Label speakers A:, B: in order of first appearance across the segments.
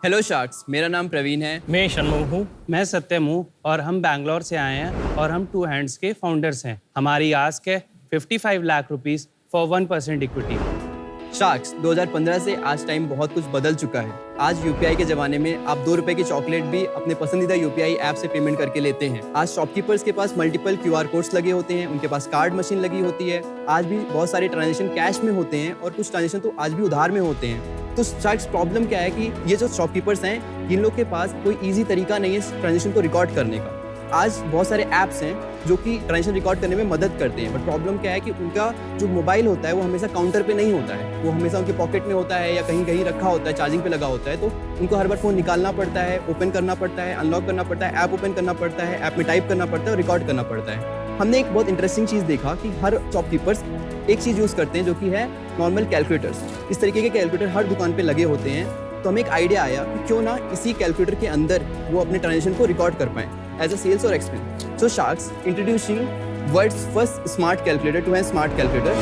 A: Hello sharks, मेरा नाम प्रवीण है।
B: मैं षणमुख हूँ।
C: मैं सत्यम हूँ और हम बैंगलोर से आए हैं और हम टू हैंड्स के फाउंडर्स हैं। हमारी आस्क है 55 lakh rupees for 1% equity.
A: Sharks, 2015 से आज टाइम बहुत कुछ बदल चुका है। आज यूपीआई के जमाने में आप 2 रुपए की चॉकलेट भी अपने पसंदीदा यूपीआई ऐप से पेमेंट करके लेते हैं। आज शॉपकीपर्स के पास मल्टीपल क्यूआर कोड्स लगे होते हैं, उनके पास कार्ड मशीन लगी होती है। आज भी बहुत सारे ट्रांजेक्शन कैश में होते हैं और कुछ ट्रांजेक्शन तो आज भी उधार में होते हैं। तो शार्क्स, प्रॉब्लम क्या है कि ये जो शॉपकीपर्स हैं, इन लोग के पास कोई ईजी तरीका नहीं है ट्रांजेक्शन को रिकॉर्ड करने का। आज बहुत सारे ऐप्स हैं जो कि ट्रांजेक्शन रिकॉर्ड करने में मदद करते हैं, बट प्रॉब्लम क्या है कि उनका जो मोबाइल होता है वो हमेशा काउंटर पे नहीं होता है, वो हमेशा उनके पॉकेट में होता है या कहीं कहीं रखा होता है, चार्जिंग पे लगा होता है। तो उनको हर बार फ़ोन निकालना पड़ता है, ओपन करना पड़ता है, अनलॉक करना पड़ता है, ऐप ओपन करना पड़ता है, ऐप में टाइप करना पड़ता है और रिकॉर्ड करना पड़ता है। हमने एक बहुत इंटरेस्टिंग चीज़ देखा कि हर शॉपकीपर्स एक चीज़ यूज़ करते हैं जो कि है नॉर्मल कैलकुलेटर्स। इस तरीके के कैलकुलेटर हर दुकान पे लगे होते हैं। तो हमें एक आइडिया आया कि क्यों ना इसी कैलकुलेटर के अंदर वो अपने ट्रांजेक्शन को रिकॉर्ड कर पाएँ एज अ सेल्स और expense. So Sharks, introducing world's first smart calculator to a smart calculator,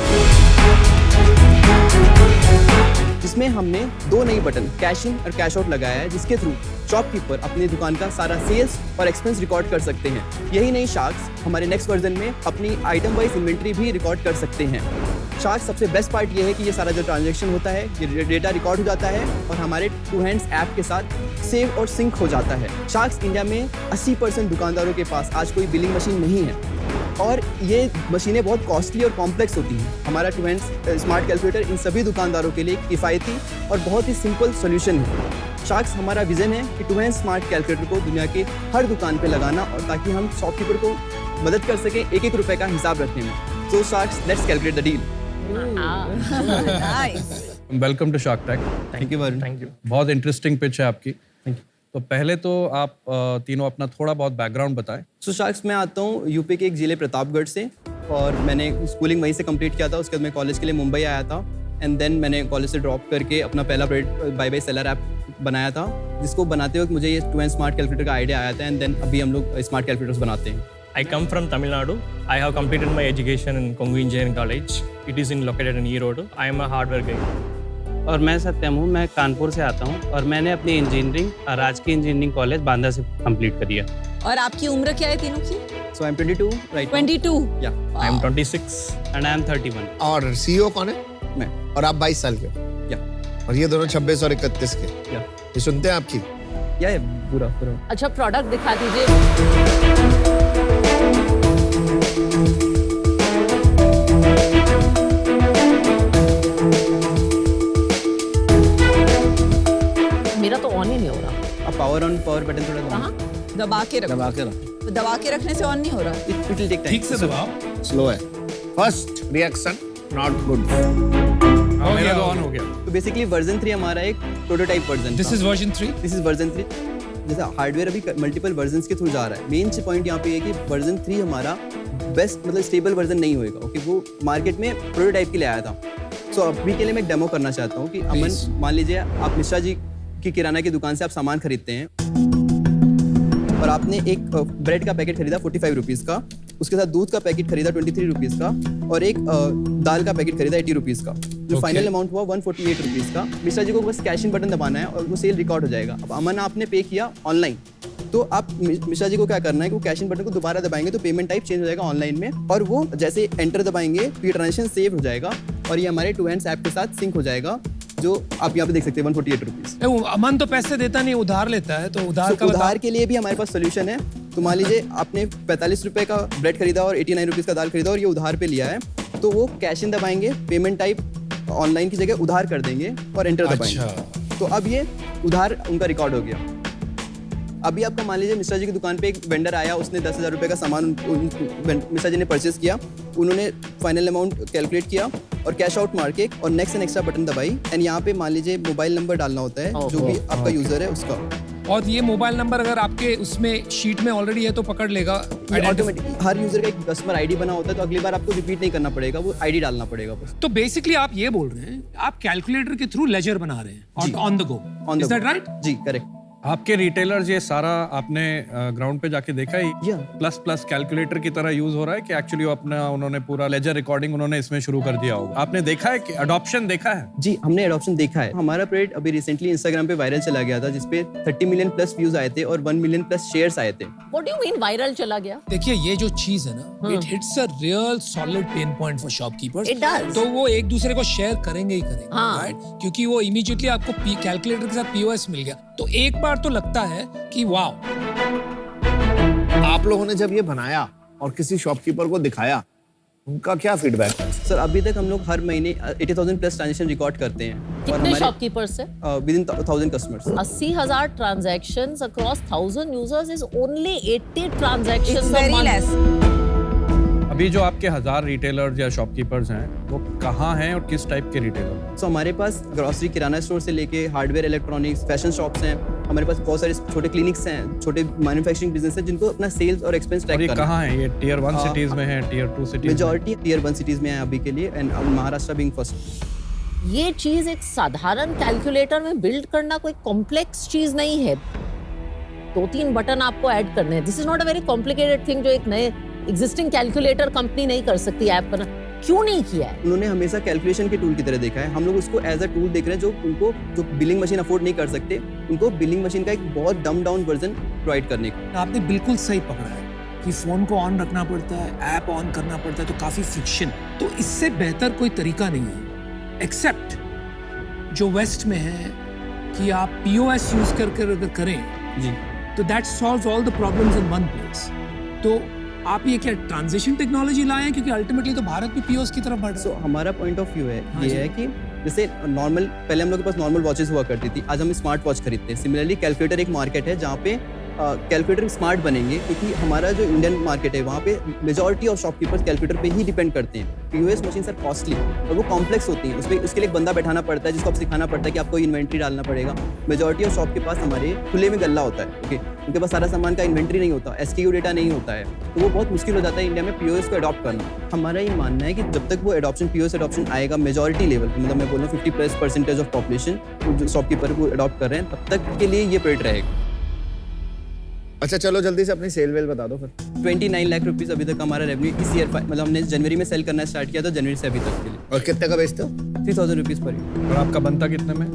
A: जिसमें हमने 2 नई बटन कैश इन और कैश आउट लगाया है, जिसके थ्रू शॉपकीपर अपनी दुकान का सारा सेल्स और एक्सपेंस रिकॉर्ड कर सकते हैं। यही नहीं शार्क्स, हमारे नेक्स्ट वर्जन में अपनी आइटम वाइज इन्वेंट्री भी रिकॉर्ड कर सकते हैं। शार्क्स, सबसे बेस्ट पार्ट ये है कि ये सारा जो ट्रांजैक्शन होता है ये डेटा रिकॉर्ड हो जाता है और हमारे टू हैंड्स ऐप के साथ सेव और सिंक हो जाता है। शार्क्स, इंडिया में 80% दुकानदारों के पास आज कोई बिलिंग मशीन नहीं है और ये मशीनें बहुत कॉस्टली और कॉम्प्लेक्स होती हैं। हमारा टू हैंड्स स्मार्ट कैलकुलेटर इन सभी दुकानदारों के लिए एक किफ़ायती और बहुत ही सिंपल सोल्यूशन है। शार्क्स, हमारा विजन है कि टू हैंड्स स्मार्ट कैलकुलेटर को दुनिया के हर दुकान पे लगाना और ताकि हम शॉपकीपर को मदद कर सकें एक रुपए का हिसाब रखने में। So sharks, let's calculate the deal.
D: Welcome to shark tank.
A: Thank you Varun.
B: Thank you.
D: बहुत इंटरेस्टिंग पिच है आपकी। तो पहले तो आप तीनों अपना थोड़ा बहुत बैकग्राउंड बताएं।
A: सो शार्क्स, मैं आता हूँ यूपी के एक ज़िले प्रतापगढ़ से और मैंने स्कूलिंग वहीं से कंप्लीट किया था। उसके बाद मैं कॉलेज के लिए मुंबई आया था एंड देन मैंने कॉलेज से ड्रॉप करके अपना पहला बाय बाय सेलर ऐप बनाया था, जिसको बनाते वक्त मुझे ये टू हैंड स्मार्ट कैलकुलेटर का आइडिया आया था एंड देन अभी हम लोग स्मार्ट कैलकुलेटर्स बनाते हैं।
B: I come from Tamil Nadu. I have completed my education in Kongu Engineering College. It is located in Erode. I am a hardware guy.
C: और मैं सत्यम हूँ, मैं कानपुर से आता हूँ और मैंने अपनी इंजीनियरिंग राजकीय इंजीनियरिंग कॉलेज बांदा से कंप्लीट करी है।
E: और आपकी उम्र क्या है तीनों की?
A: सो आई एम 22 राइट।
E: 22।
A: या
B: I am 26.
C: And I am 31।
F: और सीईओ कौन है?
A: मैं।
F: और आप 22 साल के हो?
A: या
F: और ये दोनों 26 और 31 के?
A: या
F: ये सुनते हैं आपकी?
A: या पूरा पूरा।
E: अच्छा, प्रोडक्ट दिखा दीजिए। मेरा तो ऑन ही नहीं हो रहा।
A: अब पावर ऑन पावर बटन थोड़ा
E: कहाँ? दबा के रखो। दबा के रखने से ऑन नहीं हो रहा।
A: It will take time.
D: ठीक से दबाओ।
F: स्लो है। First reaction not good.
D: मेरा तो ऑन हो गया।
A: तो बेसिकली वर्जन 3 हमारा एक prototype version.
D: This is version 3।
A: This is version 3। जैसा हार्डवेयर अभी मल्टीपल वर्जन्स के थ्रू जा रहा है। मेन पॉइंट यहाँ पे है कि वर्जन 3 हमारा बेस्ट मतलब स्टेबल वर्जन नहीं होएगा। ओके, वो मार्केट में प्रोटोटाइप के लिए आया था। सो अभी के लिए मैं एक डेमो करना चाहता हूँ कि अमन, मान लीजिए आप मिश्रा जी की किराना की दुकान से आप सामान खरीदते हैं और आपने एक ब्रेड का पैकेट खरीदा 45 रुपीज़ का, उसके साथ दूध का पैकेट खरीदा 23 रुपीज़ का और एक दाल का पैकेट खरीदा 80 रुपीज़ का। जो फाइनल अमाउंट हुआ 148 रुपीज़ का। मिश्रा जी को बस कैश इन बटन दबाना है और वो सेल रिकॉर्ड हो जाएगा। अब अमन आपने पे किया ऑनलाइन, तो आप मिश्रा जी को क्या करना है कि वो कैश इन बटन को दोबारा दबाएंगे तो पेमेंट टाइप चेंज हो जाएगा ऑनलाइन में और वो जैसे एंटर दबाएंगे तो ये ट्रांजेक्शन सेव हो जाएगा और ये हमारे टू हैंड्स ऐप के साथ सिंक हो जाएगा, जो आप यहाँ पे देख सकते हैं 148 रुपीज़।
G: अमन तो पैसे देता नहीं, उधार लेता है, तो उधार का
A: उधार के लिए भी हमारे पास सोल्यूशन है। तो मान लीजिए आपने 45 रुपए का ब्रेड खरीदा और 89 रुपीज़ का दाल खरीदा और ये उधार पे लिया है, तो वो कैश इन दबाएंगे, पेमेंट टाइप ऑनलाइन की जगह उधार कर देंगे और एंटर दबाएंगे। तो अब ये उधार उनका रिकॉर्ड हो गया। अभी आपका मान लीजिए मिश्रा जी की दुकान पे एक वेंडर आया, उसने 10,000 रुपये का सामान मिश्रा जी ने परचेस किया, उन्होंने फाइनल अमाउंट कैलकुलेट किया और कैश आउट मार के और नेक्स्ट एंड एक्स्ट्रा बटन दबाई एंड यहाँ पे मान लीजिए मोबाइल नंबर डालना होता है जो भी आपका यूजर है उसका।
G: और ये मोबाइल नंबर अगर आपके उसमें शीट में ऑलरेडी है तो पकड़ लेगा
A: ऑटोमेटिक। हर यूजर का एक कस्टमर आईडी बना होता है, तो अगली बार आपको रिपीट नहीं करना पड़ेगा, वो आईडी डालना पड़ेगा बस।
G: तो बेसिकली आप ये बोल रहे हैं आप कैलकुलेटर के थ्रू लेजर बना रहे हैं on the go. Is that right?
A: जी करेक्ट।
D: आपके रिटेलर्स ये सारा आपने ग्राउंड पे जाके देखा ही
A: Yeah.
D: प्लस प्लस कैलकुलेटर की तरह यूज हो रहा है कि एक्चुअली अपना उन्होंने पूरा लेजर रिकॉर्डिंग उन्होंने इसमें शुरू कर दिया होगा? आपने देखा है कि अडॉप्शन देखा है?
A: जी, हमने एडॉप्शन देखा है। हमारा प्रोडक्ट अभी रिसेंटली इंस्टाग्राम पे वायरल चला गया था, जिसपे 30 मिलियन प्लस व्यूज आए थे और 1 मिलियन प्लस शेयर्स आए थे।
E: What do you mean viral चला गया?
G: देखिए ये जो चीज है ना, it hits a real solid pain point for shopkeepers.
E: It does.
G: तो वो एक दूसरे को शेयर करेंगे ही करेंगे,
E: हाँ.
G: राइट? क्योंकि वो इमीडिएटली आपको कैलकुलेटर के साथ पीओएस मिल गया, तो एक बार तो लगता है कि वाओ।
F: आप लोगों ने जब ये बनाया और किसी शॉपकीपर को दिखाया, उनका क्या फीडबैक है?
A: सर अभी तक हम लोग हर महीने 80,000 प्लस ट्रांजेक्शन रिकॉर्ड करते हैं
E: कितने शॉपकीपर्स से?
A: With in 1000 customers.
E: 80,000 transactions across 1,000 users is only 80
H: It's
E: transactions a
H: very
E: month.
H: less.
D: अभी जो आपके 1000 रिटेलर्स या शॉपकीपर्स हैं वो कहाँ हैं और किस टाइप के रिटेलर?
A: सो हमारे पास ग्रोसरी किराना स्टोर से लेके हार्डवेयर, इलेक्ट्रॉनिक्स, फैशन शॉप्स हैं। हमारे पास बहुत सारे छोटे क्लिनिक्स हैं, छोटे मैन्युफैक्चरिंग बिजनेस हैं जिनको अपना सेल्स और एक्सपेंस
D: और
A: ट्रैक
D: ये
A: करना है।
D: कहाँ है? ये टियर 1 सिटीज में है, tier 2 cities?
A: Majority tier 1 cities में है अभी के लिए, एंड महाराष्ट्र बीइंग फर्स्ट।
E: ये चीज एक साधारण कैलकुलेटर में बिल्ड करना कोई कॉम्प्लेक्स चीज नहीं है। 2-3 बटन आपको ऐड करने हैं। This is not a very complicated thing जो एक नए एग्जिस्टिंग कैलकुलेटर कंपनी नहीं कर सकती ऐप बना। क्यों नहीं किया है?
A: उन्होंने हमेशा कैलकुलेशन के टूल की तरह देखा है। हम लोग उसको एज अ टूल देख रहे हैं, जो उनको जो बिलिंग मशीन अफोर्ड नहीं कर सकते, उनको बिलिंग मशीन का एक बहुत डम डाउन वर्जन प्रोवाइड करने का।
G: आपने बिल्कुल सही पकड़ा है कि फोन को ऑन रखना पड़ता है, ऐप ऑन करना पड़ता है, तो काफी फ्रिक्शन। तो इससे बेहतर कोई तरीका नहीं है एक्सेप्ट जो वेस्ट में है कि आप पीओएस यूज करके अगर करें
A: जी,
G: तो that solves all the problems in one place. तो आप ये क्या ट्रांजिशन टेक्नोलॉजी लाए हैं, क्योंकि अल्टीमेटली तो भारत भी पीओएस की तरफ बढ़ रहा
A: सो
G: है।
A: हमारा पॉइंट ऑफ व्यू है
G: हाँ
A: ये
G: जी।
A: है कि जैसे नॉर्मल, पहले हम लोग के पास नॉर्मल वॉचेस हुआ करती थी, आज हम स्मार्ट वॉच खरीदते हैं। सिमिलरली कैलकुलेटर एक मार्केट है जहाँ पे कैलकुलेटर स्मार्ट बनेंगे, क्योंकि हमारा जो इंडियन मार्केट है वहाँ पे मेजॉरिटी ऑफ शॉपकीपर्स कैलकुलेटर पे ही डिपेंड करते हैं। पीओएस मशीन सर कॉस्टली और वो कॉम्प्लेक्स होती हैं, उसके लिए एक बंदा बैठाना पड़ता है जिसको आप सिखाना पड़ता है कि आपको इन्वेंट्री डालना पड़ेगा। मेजॉरिटी ऑफ शॉप के पास हमारे खुले में गल्ला होता है, ओके, उनके पास सारा सामान का इन्वेंट्री नहीं होता, एसक्यू डेटा नहीं होता है, तो वो बहुत मुश्किल हो जाता है इंडिया में पीओएस को अडॉप्ट करना। हमारा ये मानना है कि जब तक वो एडॉप्शन, पीओएस एडॉप्शन आएगा मेजॉरिटी लेवल पे, मतलब मैं बोल रहा हूँ 50% ऑफ पॉपुलेशन जो शॉपकीपर को अडॉप्ट कर रहे हैं, तब तक के लिए ये प्रोडक्ट रहेगा।
F: अच्छा चलो जल्दी से अपनी सेल वेल बता दो फिर।
A: 29 लाख रुपीस अभी तक हमारा रेवेन्यू इस ईयर, मतलब हमने जनवरी में सेल करना स्टार्ट किया था, जनवरी से अभी तक के लिए।
F: और कितने का बेचते हो?
A: 3000 रुपीस पर ईयर।
D: और आपका बनता कितने में?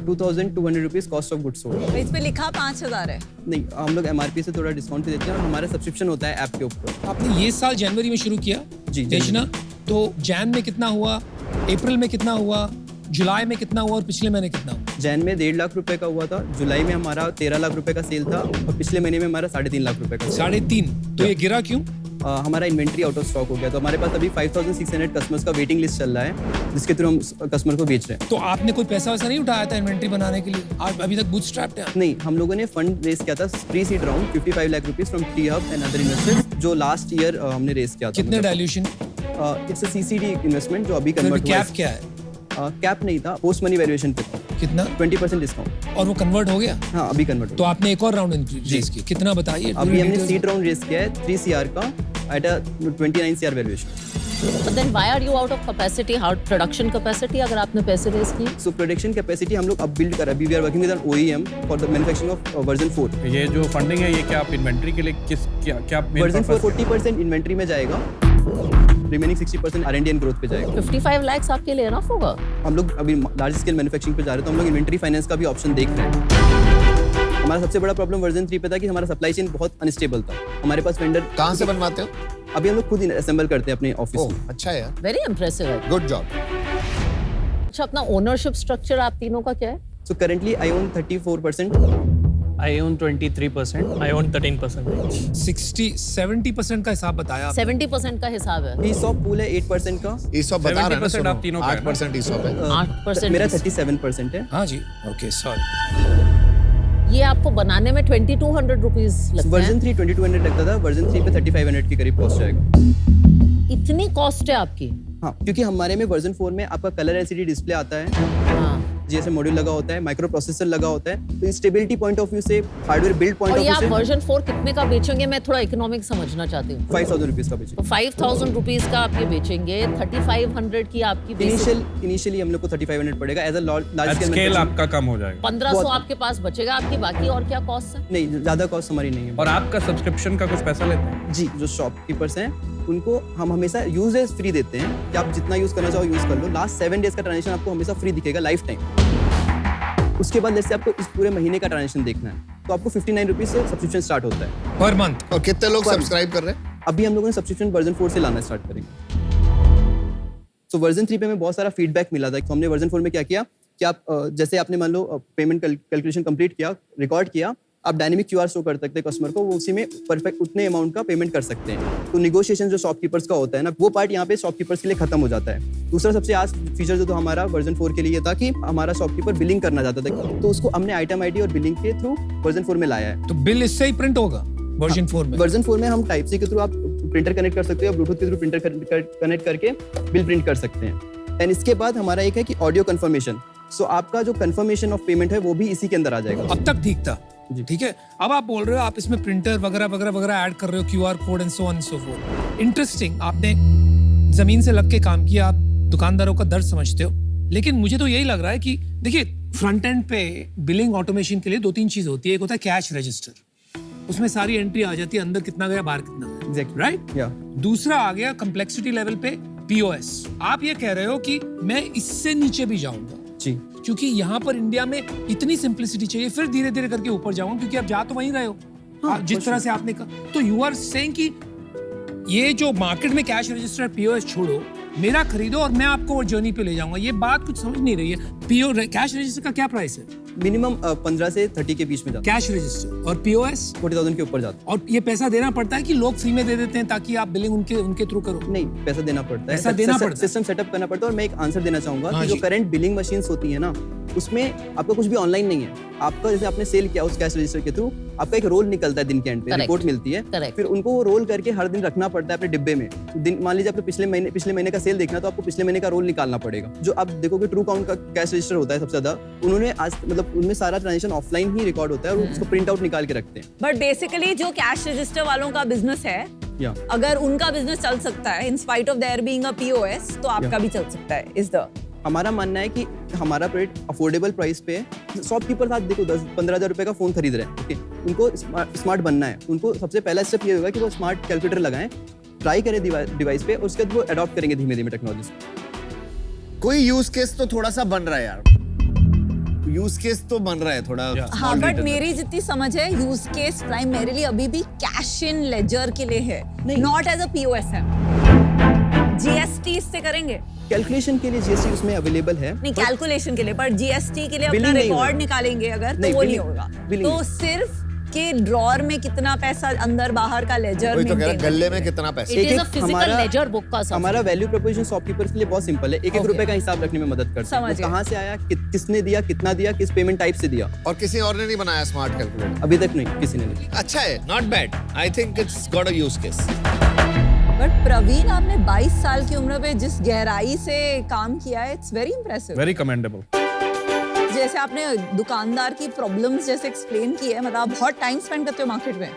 A: 2200 rupees cost of goods sold.
H: इस पे लिखा 5,000 है।
A: नहीं, हम लोग एमआरपी से थोड़ा डिस्काउंट भी देते हैं और हमारा सब्सक्रिप्शन होता है ऐप के ऊपर।
G: आपने ये साल जनवरी में शुरू किया
A: जी,
G: बेचना, तो जैन में कितना हुआ, अप्रैल में कितना हुआ, जुलाई में कितना हुआ और पिछले महीने कितना हुआ?
A: जैन में 1.5 लाख रुपए का हुआ था, जुलाई में हमारा 13 लाख रुपए का सेल था और पिछले महीने में हमारा 3.5 लाख रुपए का sale।
G: 3.5। तो ये गिरा क्यों?
A: हमारा इन्वेंट्री आउट ऑफ स्टॉक हो गया, तो हमारे पास अभी 5600 कस्टमर्स का वेटिंग लिस्ट चल रहा है, जिसके थ्रू हम कस्टमर को बेच रहे हैं।
G: तो आपने कोई पैसा वैसा नहीं उठाया था इन्वेंट्री बनाने के लिए? आप अभी तक बूटस्ट्रैप्ड हैं?
A: नहीं, हम लोगों ने फंड रेस किया था, pre seed round 55 lakh rupees from T hub and other investors, जो लास्ट ईयर हमने रेस किया था।
G: कितने dilution?
A: It's a CCD investment जो अभी कन्वर्ट हुआ
G: कैप क्या है?
A: कैप नहीं था, पोस्ट मनी वैल्यूएशन पे था,
G: कितना?
A: 20% डिस्काउंट।
G: और वो कन्वर्ट हो गया?
A: हाँ, अभी कन्वर्ट
G: तो आपने एक और राउंड रेस किया, कितना बताइए?
A: अभी हमने सीड राउंड रेस किया है 3 CR का at a 29 CR valuation.
E: But then why are you out of capacity? How production capacity अगर आपने पैसे रेस किए?
A: सो प्रोडक्शन कैपेसिटी हम लोग अब बिल्ड कर, अभी we are working with an OEM for the manufacturing of version 4।
D: ये जो फंडिंग है ये क्या आप इन्वेंट्री के लिए क्या
A: वर्जन 4 40% इन्वेंट्री में जाएगा, रिमेनिंग 60% R&D एंड ग्रोथ पे जाएगा।
E: 55 lakhs आपके लिए एनफ होगा?
A: हम लोग अभी लार्ज स्केल मैन्युफैक्चरिंग पे जा रहे हैं, तो हम लोग इन्वेंट्री फाइनेंस का भी ऑप्शन देख रहे हैं। हमारा सबसे बड़ा प्रॉब्लम वर्जन 3 पे था कि हमारा सप्लाई चेन बहुत अनस्टेबल था। हमारे पास वेंडर
F: कहाँ से बनवाते हो?
A: अभी हम लोग खुद असेंबल करते हैं अपने ऑफिस
F: ओह
A: में।
F: अच्छा यार,
E: वेरी इंप्रेसिव है।
F: Good job.
E: अच्छा, अपना ओनरशिप स्ट्रक्चर आप तीनों का क्या है?
A: So currently I own 34%।
C: I own 23%.
B: I own 13%.
G: 60-70% का हिसाब बताया आपने।
E: 70% का हिसाब है।
A: ESOP पूल है 8% का।
F: ESOP बता रहे हैं ना,
D: 70% आप तीनों का है ना?
F: 8% ESOP है।
E: 8%
A: मेरा 37% है।
G: हाँ जी, ओके सॉरी।
E: ये आपको बनाने में 2200 रुपीज लगता है।
A: वर्जन 3 2200 लगता था, वर्जन 3 पे 3500 के करीब कॉस्ट जाएगा।
E: इतनी कॉस्ट है आपकी?
A: हाँ, क्योंकि हमारे में वर्जन 4 में आपका कलर LCD डिस्प्ले आता है,
E: हाँ।
A: जीएसएम मॉड्यूल लगा होता है, माइक्रो प्रोसेसर लगा होता है। तो स्टेबिलिटी पॉइंट ऑफ व्यू से, हार्डवेयर बिल्ड पॉइंट
E: और
A: ऑफ
E: ये
A: व्यू
E: आप
A: से
E: वर्जन 4 कितने का बेचेंगे? मैं थोड़ा इकोनॉमिक समझना चाहती हूँ।
A: 5000 रुपीज का बेचे।
E: तो 5000 रुपीज का आप ये बेचेंगे, 3500 की आपकी
A: इनिशियली हम लोग को 3500 पड़ेगा as a large
D: scale
A: scale.
D: आपका कम हो जाएगा
E: 1500 आपके पास बचेगा। आपकी बाकी और क्या कॉस्ट है?
A: नहीं, ज्यादा कॉस्ट हमारी नहीं है।
D: और आपका सब्सक्रिप्शन का कुछ पैसा लेते हैं?
A: जी, जो शॉपकीपर्स हैं उनको हम हमेशा यूजेस फ्री देते हैं कि आप जितना यूज करना चाहो यूज कर लो। लास्ट 7 डेज का ट्रांजेक्शन आपको हमेशा फ्री दिखेगा लाइफ टाइम। उसके बाद जैसे आपको इस पूरे महीने का ट्रांजेक्शन देखना है तो आपको 59 रुपीज से सब्सक्रिप्शन स्टार्ट होता है
G: पर मंथ।
F: और कितने लोग सब्सक्राइब कर रहे हैं?
A: अभी हम लोगों ने सब्सक्रिप्शन वर्जन 4 से लाना स्टार्ट करेंगे। तो वर्जन 3 पे हमें बहुत सारा फीडबैक मिला था। तो हमने वर्जन 4 में क्या किया कि आप जैसे आपने मान लो पेमेंट कैलकुलेशन कंप्लीट किया, रिकॉर्ड किया, आप डायनेमिक क्यूआर शो कर सकते हैं कस्टमर को, वो उसी में परफेक्ट उतने अमाउंट का पेमेंट कर सकते हैं। तो निगोशिएशन जो शॉपकीपर्स का होता है ना, वो पार्ट यहाँ पे शॉपकीपर्स के लिए खत्म हो जाता है। दूसरा सबसे आज फीचर जो तो हमारा वर्जन 4 के लिए था कि हमारा शॉपकीपर बिलिंग करना चाहता था, तो उसको हमने आइटम आईडी और बिलिंग के थ्रू वर्जन 4 में लाया है।
G: तो बिल इससे ही प्रिंट होगा वर्जन 4 में?
A: वर्जन 4 में हम टाइप सी के थ्रू आप प्रिंटर कनेक्ट कर सकते हो, ब्लूटूथ के थ्रू प्रिंटर कनेक्ट करके बिल प्रिंट कर सकते हैं। एंड इसके बाद हमारा एक है कि ऑडियो कंफर्मेशन। सो आपका जो कंफर्मेशन ऑफ पेमेंट है वो भी इसी के अंदर आ जाएगा।
G: अब तक ठीक था, ठीक है। अब आप बोल रहे हो आप इसमें प्रिंटर वगैरह वगैरह वगैरह ऐड कर रहे हो, QR code and so on so fourth. Interesting, आपने जमीन से लग के काम किया, आप दुकानदारों का दर्द समझते हो। लेकिन मुझे तो यही लग रहा है कि देखिए, फ्रंट एंड पे बिलिंग ऑटोमेशन के लिए 2-3 चीज होती है। एक होता है कैश रजिस्टर, उसमें सारी एंट्री आ जाती है, अंदर कितना गया बाहर कितना गया,
A: Exactly.
G: राइट?
A: या
G: दूसरा आ गया कंप्लेक्सिटी लेवल पे पीओएस। आप ये कह रहे हो कि मैं इससे नीचे भी जाऊंगा
A: जी,
G: क्योंकि यहाँ पर इंडिया में इतनी सिंपलिसिटी चाहिए, फिर धीरे धीरे करके ऊपर जाऊंगा, क्योंकि आप जा तो वहीं रहे हो।
A: हाँ,
G: जिस तरह से आपने कहा, तो यू आर सेइंग कि ये जो मार्केट में कैश रजिस्टर पीओएस छोड़ो, मेरा खरीदो और मैं आपको वो जर्नी पे ले जाऊंगा। ये बात कुछ समझ नहीं रही है। पीओ कैश रजिस्टर का क्या प्राइस है?
A: मिनिमम 15 से 30 के बीच में जाता
G: कैश रजिस्टर और पीओएस
A: है, 40,000 के ऊपर जाता है।
G: और ये पैसा देना पड़ता है कि लोग फ्री में दे देते हैं ताकि आप बिलिंग उनके थ्रू करो?
A: नहीं, पैसा देना पड़ता है।
G: पैसा देना पड़ता है।
A: सिस्टम सेटअप करना पड़ता है। और मैं एक आंसर देना चाहूंगा
G: हाँ
A: कि जो
G: जी।
A: करंट बिलिंग मशीन्स होती है ना, उसमें आपका कुछ भी ऑनलाइन नहीं है। आपका जैसे आपने सेल किया उस कैश रजिस्टर के थ्रू, आपका एक रोल निकलता है दिन के एंड पे,
E: Correct.
A: रिपोर्ट मिलती है।
E: Correct.
A: फिर उनको वो रोल करके हर दिन रखना पड़ता है अपने डिब्बे में। दिन मान लीजिए आपको पिछले महीने का सेल देखना, तो आपको पिछले महीने का रोल निकालना पड़ेगा। जो आप देखोगे ट्रू काउंट का कैश रजिस्टर होता है सबसे ज्यादा, उन्होंने आज मतलब उनमें सारा ट्रांजेक्शन ऑफलाइन ही रिकॉर्ड होता है और उसको प्रिंट आउट निकाल के रखते हैं।
H: बट बेसिकली जो कैश रजिस्टर वालों का बिजनेस है,
A: या
H: अगर उनका बिजनेस चल सकता है in spite of their being a POS, तो आपका भी चल सकता है। इज द
A: हमारा मानना है कि हमारा प्रोडक्ट अफोर्डेबल प्राइस पे है। शॉपकीपर साथ देखो 10-15 हज़ार रुपए का फोन खरीद रहे हैं, ओके, उनको स्मार्ट बनना है। उनको सबसे पहला स्टेप ये होगा कि वो स्मार्ट कैलकुलेटर लगाएं, ट्राई करें डिवाइस पे, और उसके बाद वो अडॉप्ट करेंगे धीमे धीमे टेक्नोलॉजी से।
F: कोई यूज केस तो थोड़ा सा बन रहा है यार, यूज केस तो बन रहा है थोड़ा।
H: हाँ, बट मेरी जितनी समझ है यूज केस प्राइमरीली अभी भी कैश इन लेजर के लिए है, नॉट एज अ पीओएस है। जीएसटी इससे करेंगे?
A: कैलकुलेशन के लिए जीएसटी उसमें अवेलेबल है।
H: नहीं, कैलकुलेशन के लिए, पर जीएसटी के लिए अपना
A: Billing नहीं
H: रिकॉर्ड
A: होगा।
H: निकालेंगे अगर, तो
A: नहीं,
H: वो नहीं
A: billing-
H: होगा।
A: billing
H: तो
A: नहीं।
H: सिर्फ के ड्रॉर में कितना पैसा अंदर बाहर का लेजर
F: वही तो कह रहा
H: मेंटेन
F: गले में कितना पैसा।
E: इट इज अ
A: एक-एक
E: फिजिकल
A: हमारा-
E: लेजर बुक का सब।
A: हमारा वैल्यू प्रोपोजिशन शॉपकीपर्स के लिए बहुत सिंपल है। एक
H: Okay.
A: रुपए का हिसाब रखने में मदद करता है।
H: समझ
A: वो
H: गया।
A: कहाँ से आया, किसने दिया, कितना दिया, किस पेमेंट टाइप से दिया,
F: और किसी और ने नहीं बनाया स्मार्ट कैलकुलेटर?
A: अभी तक नहीं किसी ने नहीं।
F: अच्छा है, not bad. I think it's got a use case.
H: But Praveen, आपने 22 साल की उम्र में जिस गहराई से काम किया है, it's very impressive.
D: Very commendable.
H: जैसे आपने दुकानदार की प्रॉब्लम्स जैसे एक्सप्लेन की है, मतलब आप बहुत टाइम स्पेंड करते हो मार्केट में।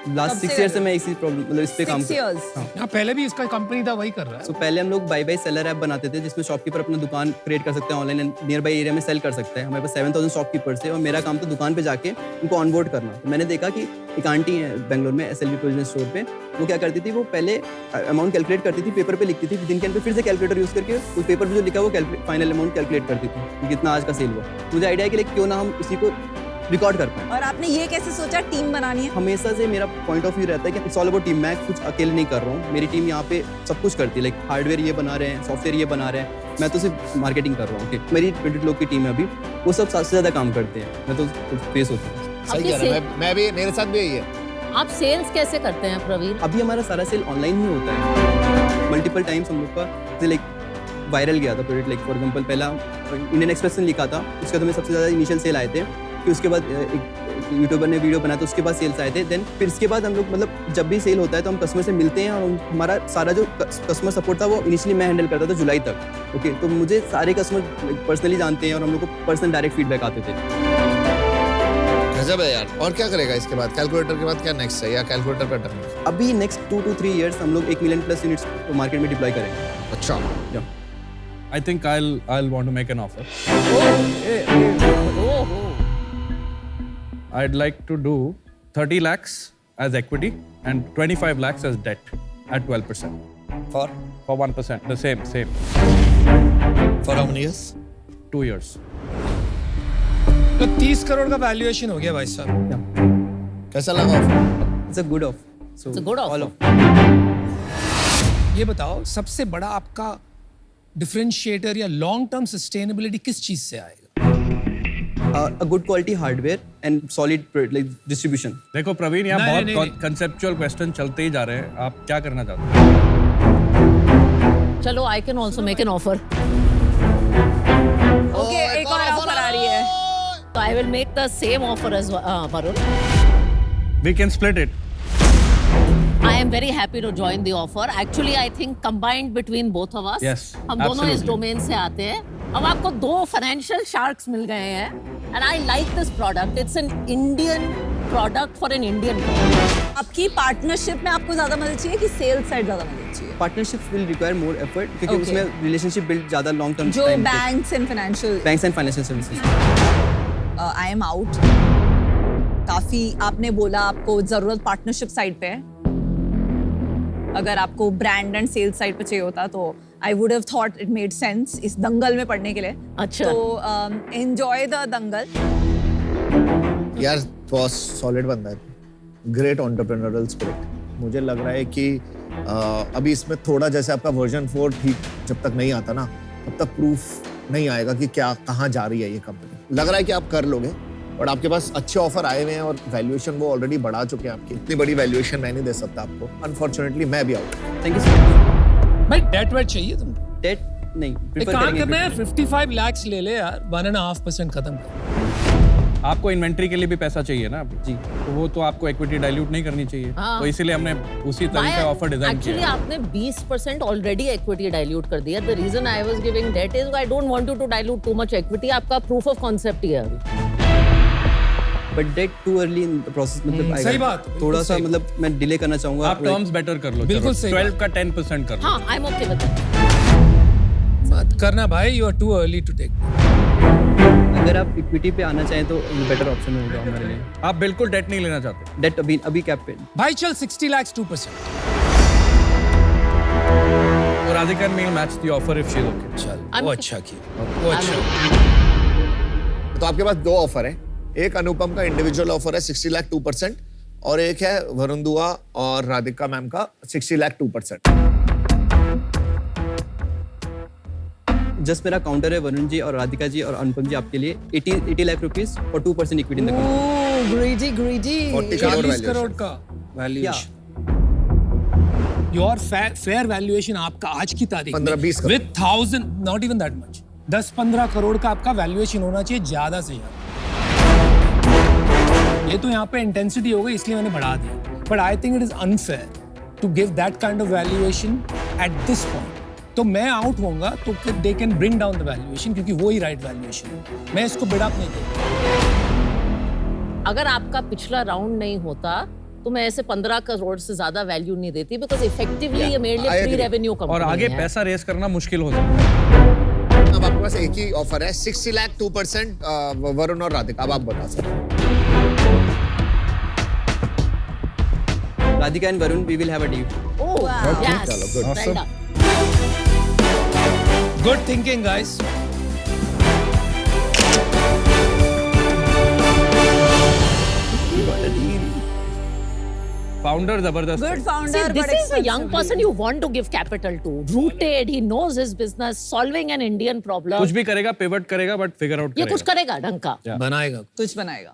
A: लास्ट
H: सबसे
A: 6 ईयर से
H: ज्यादा।
A: मैं इसी प्रॉब्लम मतलब इस पे काम
H: 6
A: कर
H: years?
A: हाँ।
G: यहाँ पहले भी इसका कंपनी था, वही कर रहा है।
A: तो पहले हम लोग बाय सेलर ऐप बनाते थे, जिसमें शॉपकीपर अपना दुकान क्रिएट कर सकते हैं ऑनलाइन, नियर बाई एरिया में सेल कर सकते हैं। हमारे पास 7000 शॉपकीपर्स थे और मेरा काम था दुकान पे जाके उनको ऑनबोर्ड करना। तो मैंने देखा कि एक आंटी है बेंगलोर में SLV प्रोविजन स्टोर पे, वो क्या करती थी, वो पहले अमाउंट कैलकुलेट करती थी, पेपर पे लिखती थी, दिन के अंदर फिर से कैलकुलेटर यूज करके उस पेपर पे जो लिखा वो फाइनल अमाउंट कैलकुलेट करती थी कि कितना आज का सेल हुआ। मुझे आइडिया है कि क्यों ना हम उसी को रिकॉर्ड कर पाए।
H: और आपने ये कैसे सोचा टीम बनानी है?
A: हमेशा से मेरा पॉइंट ऑफ व्यू रहता है कि इट्स ऑल अबाउट टीम। मैं कुछ अकेले नहीं कर रहा हूँ, मेरी टीम यहाँ पे सब कुछ करती है। लाइक हार्डवेयर ये बना रहे हैं, सॉफ्टवेयर ये बना रहे हैं, मैं तो सिर्फ मार्केटिंग कर रहा हूँ। ओके, मेरी 20 लोग की टीम है अभी, वो सब सबसे ज्यादा काम करते हैं, मैं तो फेस होता हूँ।
F: सही
E: आपके
F: कह रहा है, मैं भी, मेरे साथ भी यही है।
E: आप सेल्स कैसे करते हैं प्रवीण?
A: अभी हमारा सारा सेल ऑनलाइन ही होता है। मल्टीपल टाइम्स हम लोग का लाइक वायरल गया था प्रोडक्ट। लाइक फॉर एग्जांपल पहला इंडियन एक्सप्रेस ने लिखा था, उसके बाद हमें सबसे ज़्यादा इनिशियल सेल आए थे। फिर उसके बाद एक यूट्यूबर ने वीडियो बनाया तो उसके बाद सेल्स आए थे। देन फिर इसके बाद हम लोग मतलब जब भी सेल होता है तो हम कस्टमर से मिलते हैं और हमारा सारा जो कस्टमर सपोर्ट था वो इनिशियली मैं हैंडल करता था जुलाई तक। ओके, तो मुझे सारे कस्टमर पर्सनली जानते हैं और हम लोग को पर्सनल डायरेक्ट फीडबैक आते थे।
F: गजब है यार। और क्या करेगा इसके बाद? कैलकुलेटर के बाद क्या नेक्स्ट है, या कैलकुलेटर पे टर्न?
A: अभी नेक्स्ट 2 to 3 years हम लोग 1 million plus यूनिट्स मार्केट में डिप्लॉय करेंगे।
F: अच्छा,
D: I think I'll want to make an offer. I'd like to do 30 lakhs as equity and 25 lakhs as debt at 12%.
F: For
D: 1%, the same.
F: how many years?
D: 2 years.
G: तो 30 करोड़ का valuation हो गया भाई साहब।
F: कैसा लगा offer?
A: It's a good of.
E: It's a good offer.
A: All of.
G: ये बताओ सबसे बड़ा आपका डिफरेंशिएटर या लॉन्ग टर्म सस्टेनेबिलिटी किस चीज से आएगा?
A: a good quality hardware and solid like distribution.
D: देखो प्रवीण, यहाँ
G: नहीं,
D: बहुत
G: नहीं।
D: कंसेप्चुअल क्वेश्चन चलते ही जा रहे हैं। आप क्या करना चाहते हैं?
E: चलो, I can also make an offer.
H: Okay, एक और ऑफर आ रही है।
E: So I will make the same offer as Varun.
D: We can split it.
E: I am very happy to join the offer. Actually, I think combined between both of us,
D: Yes,
E: हम दोनों इस
D: absolutely.
E: Domain से आते हैं। अब आपको 2 financial sharks मिल गए हैं, and I like this product. It's an Indian product for an Indian company.
H: आपकी पार्टनरशिप में आपको ज्यादा मदद चाहिए कि सेल्स साइड ज्यादा मदद चाहिए?
A: Partnerships will require more effort क्योंकि
H: Okay.
A: उसमें relationship build ज़्यादा long term
H: जो
A: time
H: banks and financial
A: banks and financial services.
H: I am out. काफी आपने बोला आपको जरूरत पार्टनरशिप साइड पे है। अगर आपको ब्रांड एंड सेल्स साइड पे चाहिए होता तो I would have thought it made sense इस दंगल में पढ़ने के लिए।
E: अच्छा।
H: तो एंजॉय द दंगल।
F: यार बहुत सॉलिड बंदा है, ग्रेट एंटरप्रेन्योरियल स्पिरिट। मुझे लग रहा है कि अभी इसमें थोड़ा जैसे आपका वर्जन 4 ठीक जब तक नहीं आता ना तब तक प्रूफ नहीं आएगा कि क्या कहाँ जा रही है ये कंपनी। लग रहा है कि आप कर लोगे और आपके पास अच्छे ऑफर आए हुए हैं और वैल्यूएशन वो ऑलरेडी बढ़ा चुके हैं आपकी। इतनी बड़ी वैल्यूएशन मैं नहीं दे सकता आपको, अनफॉर्चुनेटली मैं भी out.
A: Thank you so much.
G: भाई डेट वेट चाहिए तुमको?
A: Debt नहीं
G: एक
A: prefer
G: काम
A: करेंगे
G: करना है,
A: equity.
G: 55 lakhs ले ले यार, 1.5% खत्म कर।
D: आपको इन्वेंट्री के लिए भी पैसा चाहिए ना
A: जी।
D: तो वो तो आपको इक्विटी डाइल्यूट नहीं करनी चाहिए।
E: हाँ।
D: तो इसीलिए हमने उसी तरह का ऑफर डिजाइन
E: Actually,
D: किया है।
E: आपने 20% ऑलरेडी इक्विटी डाइल्यूट कर दिया। The reason I was giving debt is I don't want you to dilute too much equity. आपका proof of concept ही है अभी।
A: But debt too early in the process मतलब आएगा।
G: सही बात, बिल्कुल
A: थोड़ा सा
G: सही।
A: मतलब मैं डिले करना चाहूंगा।
D: आप टर्म्स बेटर कर लो।
G: बिल्कुल
D: चलो,
G: सही
D: 12 का 10% कर लो।
E: हाँ, I'm okay with that.
G: मत करना भाई, you are too early to take.
A: अगर आप इक्विटी पे आना चाहें तो बेटर ऑप्शन होगा हमारे लिए।
D: आप बिल्कुल डेट नहीं लेना चाहते।
A: डेट अभी कैप पे।
G: भाई चल 60 lakhs 2%।
D: और Radhika meal match the offer if she is okay.
G: चल
E: I'm
G: वो
E: okay.
G: अच्छा किया, वो अच्छा।
F: तो आपके पास 2 ऑफर है। एक अनुपम का इंडिविजुअल ऑफर है 60 लाख 2% और एक है वरुण दुआ और राधिका मैम का 60 लाख 2%।
A: जस्ट मेरा काउंटर है वरुण जी और राधिका जी और अनुपम जी आपके लिए 80 लाख रुपीस और 2% equity in the company.
H: Greedy greedy.
F: 40 crore
G: 40 crore
F: valuation।
G: का वैल्यूएशन। योर फेयर वैल्यूएशन आपका आज की तारीख
F: 15-20 crore.
G: With 1000 not even that much 10-15 crore का आपका वैल्यूएशन होना चाहिए ज्यादा से ज्यादा। ये तो यहाँ पे इंटेंसिटी हो गई इसलिए मैंने बढ़ा दिया, but I think it is unfair to give that kind of valuation at this point. तो मैं आउट होऊंगा तो they can bring down the valuation क्योंकि वो ही राइट वैल्यूएशन है। मैं इसको बिड अप नहीं करूंगा।
E: अगर आपका पिछला राउंड नहीं होता तो मैं ऐसे 15 करोड़ से ज्यादा वैल्यू नहीं देती बिकॉज इफेक्टिवली ये मेरे
F: I
E: लिए प्री
F: agree.
E: रेवेन्यू कंपनी
D: और आगे
E: है।
D: पैसा रेस करना मुश्किल हो सकता है।
F: अब आपके पास एक ही ऑफर है 60 लाख 2% वरुण और राधिका। अब आप बता सकते हैं।
A: Radhika and Varun, we will have a deal.
E: Oh, yes.
F: चलो, good.
E: Well done.
G: Good thinking guys.
D: Founder जबरदस्त है।
H: Good
E: See,
H: founder.
E: this is a young person you want to give capital to. Rooted, he knows his business, solving an Indian problem.
D: कुछ भी करेगा, pivot करेगा, but figure out
E: ये
D: करेगा।
E: कुछ करेगा ढंग का।
G: बनाएगा।
H: कुछ बनाएगा।